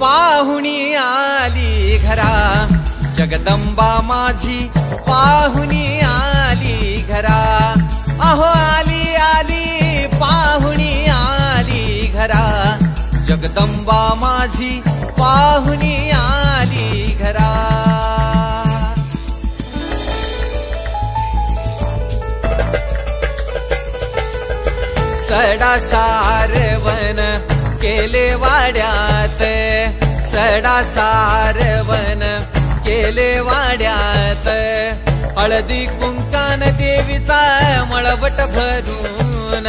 पाहुणी आली घरा, जगदंबा माझी पाहुणी आली घरा। अहो आली आली पाहुणी आली घरा, जगदंबा माझी पाहुणी आली घरा। सडा सारवण केले वाड्यात, सडा सारवण केले वाड्यात। हळदी कुंकान देवीचा मळवट भरून,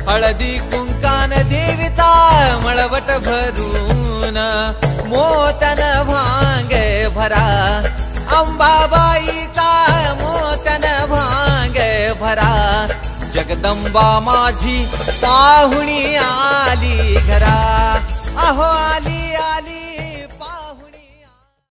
हळदी कुंकान देवीचा मळवट भरून। मोत्यान भांग भरा, अंबाबाईचा मोत्यान भांग भरा। जगदंबा माझी पाहुणी आली घरा, अहो आली आली।